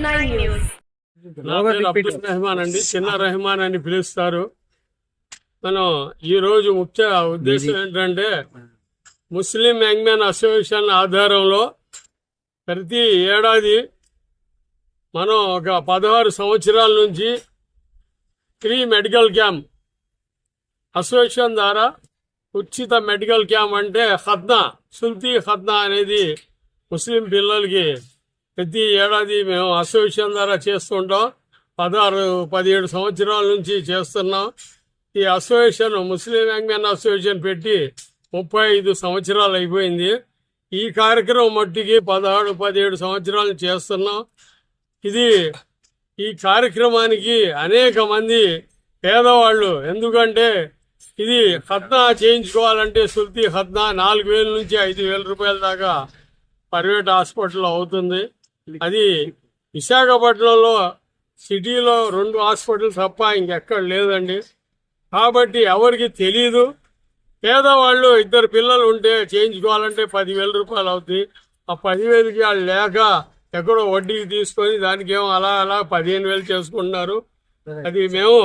నా పేరు అబ్దుల్ రెహమాన్ అండి, చిన్న రెహమాన్ అని పిలుస్తారు. మనం ఈరోజు ముఖ్య ఉద్దేశం ఏంటంటే ముస్లిం యంగ్ మెన్ అసోసియేషన్ ఆధారంలో ప్రతి ఏడాది మనం ఒక 16 సంవత్సరాల నుంచి ఫ్రీ మెడికల్ క్యాంప్ అసోసియేషన్ ద్వారా ఉచిత మెడికల్ క్యాంప్ అంటే ఖత్నా, సుల్తీ ఖత్నా అనేది ముస్లిం పిల్లలకి ప్రతి ఏడాది మేము అసోసియేషన్ ద్వారా చేస్తుంటాం. 16-17 సంవత్సరాల నుంచి చేస్తున్నాం. ఈ అసోసియేషన్ ముస్లిం యంగ్ మెన్ అసోసియేషన్ పెట్టి 35 సంవత్సరాలు అయిపోయింది. ఈ కార్యక్రమం మట్టికి 16-17 సంవత్సరాలు చేస్తున్నాం. ఈ కార్యక్రమానికి అనేక మంది పేదవాళ్ళు, ఎందుకంటే ఇది ఖత్నా చేయించుకోవాలంటే సుల్తీ ఖత్నా 4,000 నుంచి 5,000 రూపాయల దాకా ప్రైవేట్ హాస్పిటల్లో అవుతుంది. అది విశాఖపట్నంలో సిటీలో 2 హాస్పిటల్ తప్ప ఇంకెక్కడ లేదండి. కాబట్టి ఎవరికి తెలీదు. పేదవాళ్ళు 2 పిల్లలు ఉంటే చేయించుకోవాలంటే 10,000 రూపాయలు అవుతుంది. ఆ 10,000కి వాళ్ళు లేక ఎక్కడో వడ్డీకి తీసుకొని దానికి ఏమో అలా 15,000 చేసుకుంటున్నారు. అది మేము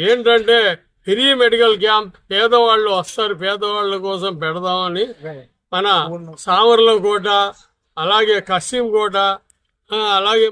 ఏంటంటే ఫ్రీ మెడికల్ క్యాంప్ పేదవాళ్ళు వస్తారు, పేదవాళ్ళ కోసం పెడదామని మన సామర్లకోట, అలాగే కస్సింకోట, అలాగే